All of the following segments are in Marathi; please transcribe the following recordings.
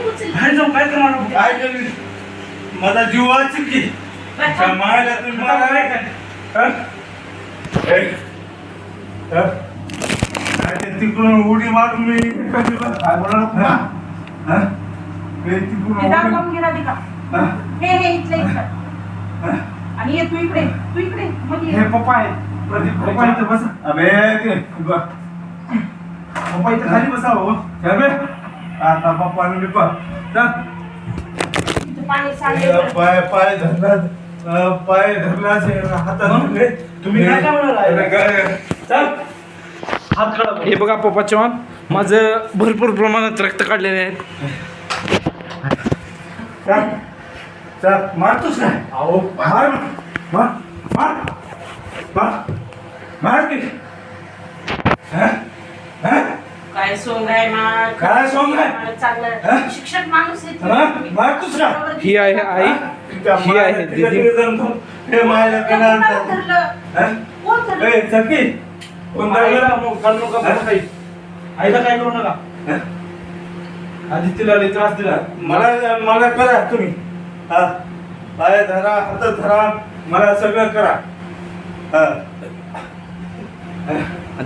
बाहेर जाऊन काय करणार आहोत? काय करेल माझा जीव वाचेल की मायला तुम्ही मला नाही काय तिकडून उडी मारून मी काय बोलणार आणि ये तू इकडे मध्ये हे पप्पा आहे प्रदीप पप्पा इथं बस. अबे पप्पा इथं खाली बसावं. आता पप्पा पाणी सांडलं. पाय पाय धरला पाय धरला हातात तुम्ही काय करणार? चल हात काढा. हे बघा पप्पा चव्हाण माझं भरपूर प्रमाणात रक्त काढलेले आहेत. मारतोस काय अहो मार मार मार मार मार की काय सोंग आहे मा काय सोंग आहे? चांगलं शिक्षक माणूस आहे मारतोस का ही आहे आई, ही आहे दीदी. हे मायला कोण धरलं? चकी कोण आईला मग काढू नका बरं काही. आईला काय करू नका. आधी तिला लई त्रास दिला. मला मला करा तुम्ही हा पाय धरा हात धरा मला सगळं करा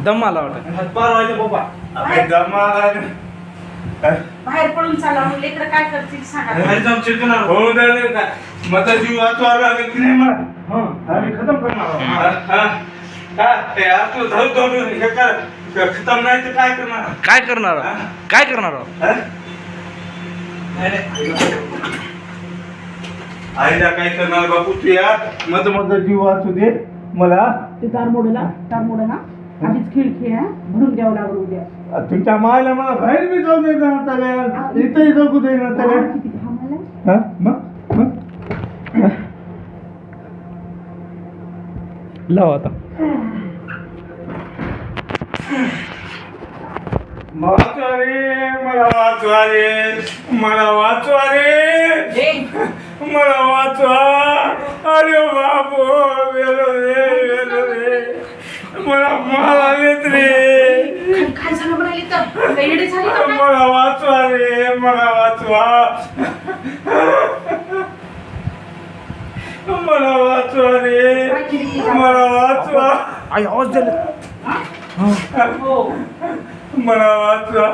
दम आला वाटत. हातपार व्हायचे पप्पा. दमा बाहेर पडून चालला मग लेकरं काय करतील सांगा. बाहेर जाऊन चेक करणार. होऊन राहिले का माझा जीव वाचवा लागेल की नाही मला आम्ही खतम करणार आहोत. तू धरून धरून हे कर खतम नाही तर काय करणार काय करणार आहोत? काय करणार आहोत? आईला काय करणार बापू तू या माझा जीव वाचू दे मला ते दार मोडला आधीच खिळखिळ आहे भरून द्यावं लागलं उद्या. तुमच्या मायला मला बाहेर बी जाऊ दे ना त्याला इथंही जगू दे ना त्याला किती घाम आलाय. लाव आता. वाचवा रे मला वाचवा रे मला वाचवा रे मला वाचवा अरे बाबू वेलो रे मला मारलेत रे काय झालं म्हणाली तर काही येडे झाली का काय? मला वाचवा रे मला वाचवा मला वाचवा रे मला वाचवा आई आवाज दिला. हो मला वाचवा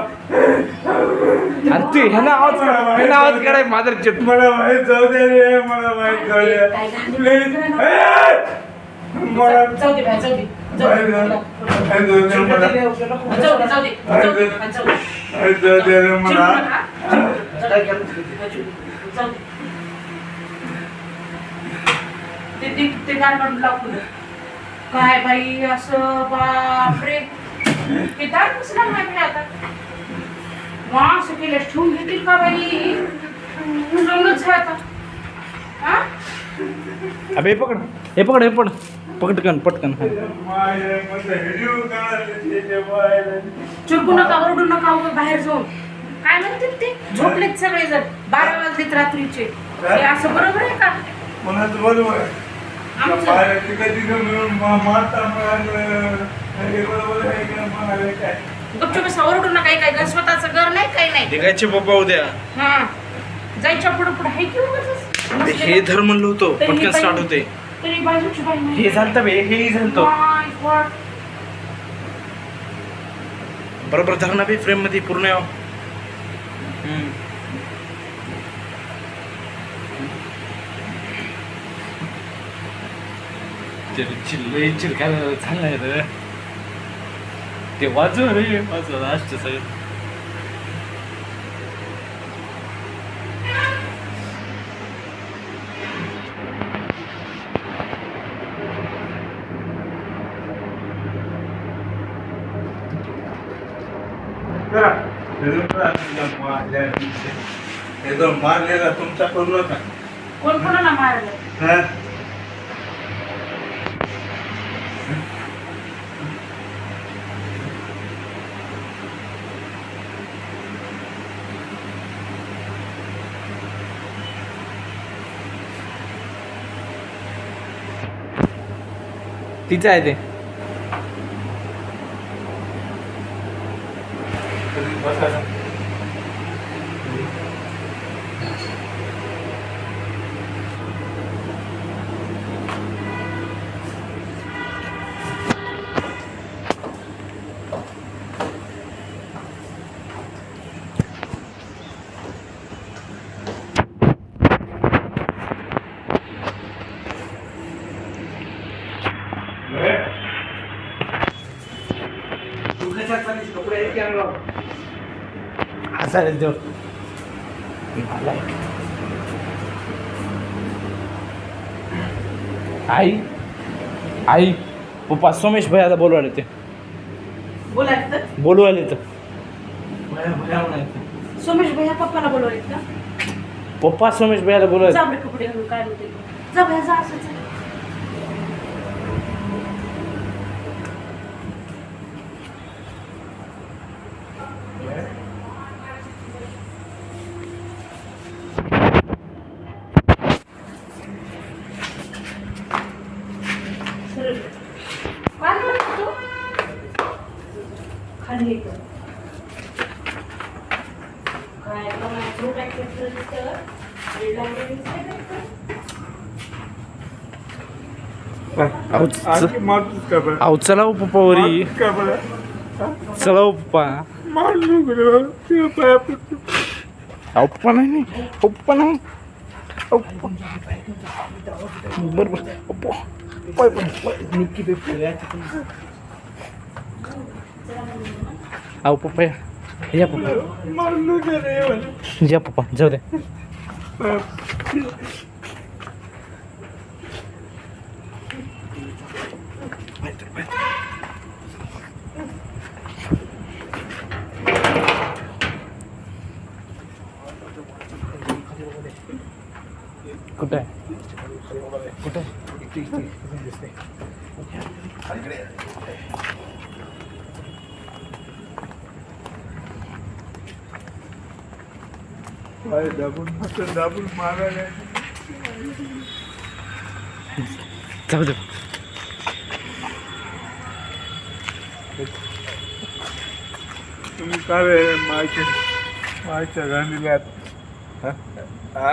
आणि तू ह्याला आवाज काढाय माझं चित. मला माहित जाऊ दे रे मला माहित जाऊ दे प्लीज मला जाऊ दे बाई, जाऊ दे बाहेर जाऊ दे मला जाऊ दे जाऊ दे रे मला ते गार काढून टाकू दे. काय बाई असं बापरे हे दार कसं लागणार आता मग असं केलं ठेवून घेतील का बाई लग्नच आहे आता हा अबे पकड हे पकड हे पकड पटकन पटकन. चिरकू नका ओरडू नका उगाच बाहेर जाऊन काय म्हणतील ते झोपलेत सगळे जण 12 वाजलेत रात्रीचे हे असं बरोबर आहे का कोणाचं बरोबर आहे आमचं बाहेर तिघं मिळून मारता हे बरोबर आहे का म्हणाले काय गपचूप असं ओरडू नका काय स्वतःचं घर नाही काही नाही निघायचे पप्पा उद्या. हा जायच्या पुढे पुढे आहे की उगाच हे धर म्हणलं होतं पटकन स्टार्ट होते. तरी बाजूची बाई नाही. हे झालं बे हेही झालं. My God. बरोबर धर ना बे फ्रेम मध्ये पूर्ण यावं. चिल्ल काय झालं रे ते वाजव रे वाजव लास्ट सगळं. एकदम मारलेला तुमचा करू नका कोण कोणाला मारलं तिचं आहे ते. चालेल देव आई आई पप्पा सोमेश भैयाला बोलवायला ते बोलायचं तर बोलवायला तर भैया भैया म्हणायचं सोमेश भैया पप्पाला बोलवलेत का पप्पा सोमेश भैयाला बोलवायचं जा बरे कपडे घालून काय होते जा भैया जा असं जा. काय म्हणत तू खाली येतो काय कमायचं काय केलं तर आणखी मारतोस का बरं? अहो चला हो पप्पा वरी मारतोस का बरं? चला हो पप्पा मारलो बरं. तुझ्या पाया पडतो. अहो पप्पा नाही पप्पा नाही अहो, पप्पा. बरं बरं पप्पा पाय पण निक्की पेपर अहो पप्पा या पप्पा मारलो का रे मला? या पप्पा जाऊ दे पाया कुठं आहे कुठं पाय दाबून हात दाबून मारायला जाऊ दे तुम्ही काय रे मायच्या गांधीला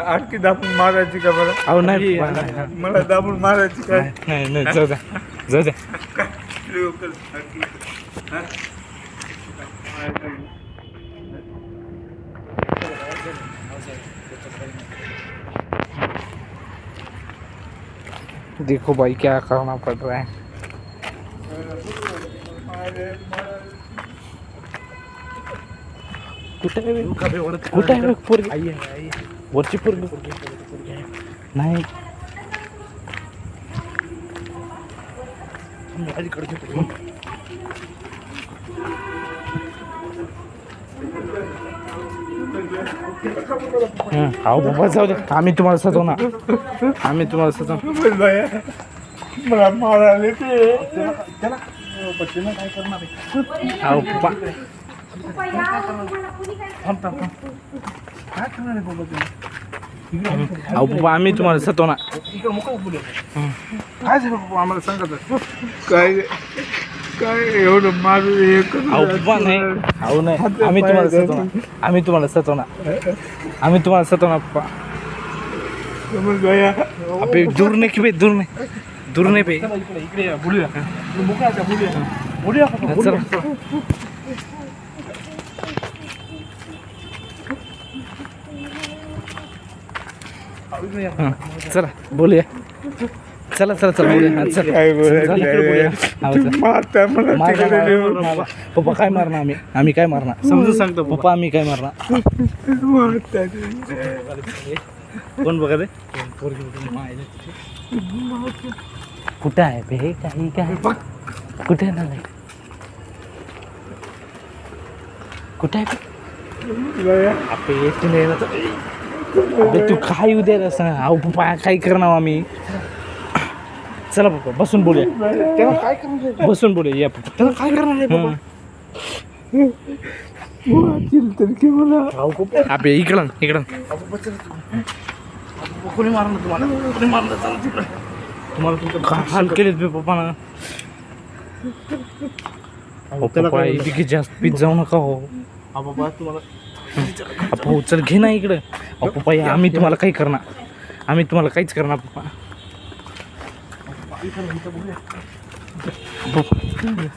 आणखी दाबून मारायची का बरं? अहो नाही पप्पा, नाही, मला दाबून मारायची काय? नाही नाही जाऊ द्या जाऊ द्या लोकल आणखी. हा? देखो भाई क्या करना पड़ रहा है कुठे आहे बे? कुठे आहे बे पोरगी वरची पोरगी नाही अहो बाबा जाऊ दे आम्ही तुम्हाला सजवणार आम्ही तुम्हाला सजवणार बाया मला मारायला ते अहो पप्पा अहो पप्पा आम्ही तुम्हाला सजवणार काय झालं बाबा आम्हाला सांगत काय काय एवढं मारू हे करू अहो पप्पा नाही अहो नाही आम्ही तुम्हाला सजवणार आम्ही तुम्हाला सजवणार आम्ही तुम्हाला सजवणार पप्पा समज बाया अबे दूर नाही की बे दूर नाही बे इकडे बोलूया मोकळा बोलूया चला हां, चला बोलूया चला चला चला बोलूया हां, चला काय बोलायचं चला, इकडे बोलूया. हां, चला. मारता मला मारणार, तिकडे नेऊन. मारणार. पप्पा काय मारणार आम्ही काय मारणार समजून सांगतो पप्पा आम्ही काय मारणार मारता कोण बघा रे कुठं आहे बे काही काय कुठे आहे ना कुठे आहे बाया आपे येते नाही ना तर. अबे तू काय येऊ द्यायला सांग अहो पप्पा काय करणार आम्ही चला पप्पा बसून बोलूया त्याला काय करायचं बसून बोलूया या पप्पा त्याला काय करणार आहे बाबा हं. वाचील तर की मला आपे इकडं कोणी मारणार तुम्हाला कोणी मारणार चला तिकडे तुम्हाला तुमचं काय हाल केलेत बे पप्पा ना पप्पा इतकी जास्त पीत जाऊ नका हो हा बाबा तुम्हाला हो चल घे ना इकडं अहो पप्पा या, आम्ही तुम्हाला काही करणार आम्ही तुम्हाला काहीच करणार पप्पा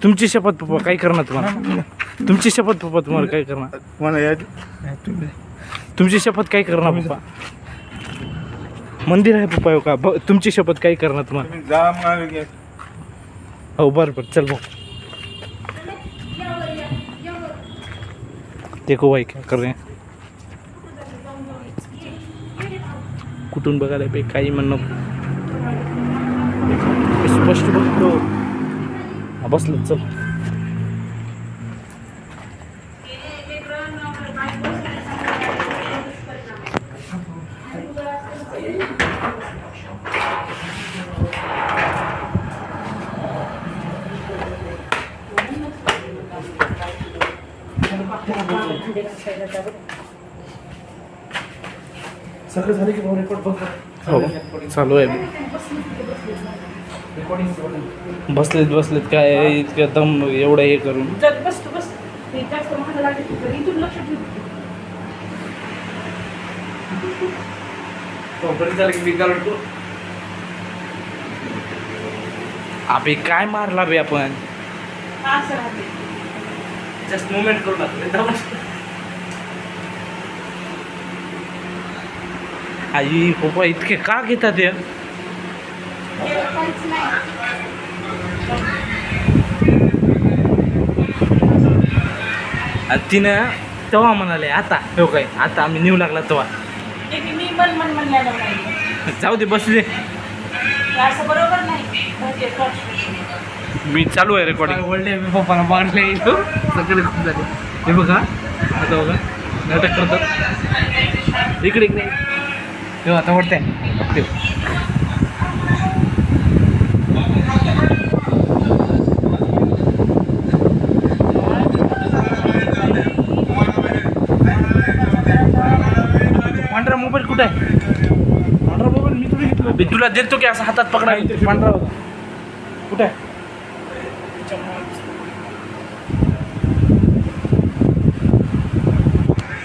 तुमची शपथ पप्पा काय करणार तुम्हाला तुमची शपथ पप्पा तुम्हाला काय करणार मला या तुमची शपथ काय करणार पप्पा मंदिर आहे पप्पा हो का तुमची शपथ काय करणार तुम्हाला तुम्ही जा म्हणाले की हो बरं बरं चल भाऊ देखो भाई क्या कर रहे हैं कुठून बघायला बे काही म्हणणं स्पष्ट बघतो. हा, बसलं चल. सगळं झालं की भाऊ रेकॉर्ड बघ. हो चालू आहे. बसलेत काय इतकं दम एवढं हे करून. बस तू बस. ते जास्त महाग लागेल तर इथून लक्ष ठेव. कंपनी झालं की मी काढतो. अबे काय मारला बे आपण. असं राहते. जस्ट मुवमेंट करू लागले. आई पप्पा इतके का घेतात ते. काहीच नाही. आणि तिनं तेव्हा म्हणाले आता हो काय आता आम्ही नेऊ लागला तेव्हा. ते मी मन म्हणल्याला नाही. जाऊ दे बसू दे. हे असं बरोबर नाही. म्हणजे प्रश्न. मी चालू आहे रेकॉर्डिंग. वळले मी पप्पाला मारले सगळे खूप झाले. हे बघा आता बघा नाटक करतात. इकडे तेव्हा आता वाटतंय पांढरा मोबाईल कुठे आहे. पांढरा मोबाईल मी तुला घेतला. मी तुला देतो की असं हातात पकडा. पांढरा होता कुठे आहे.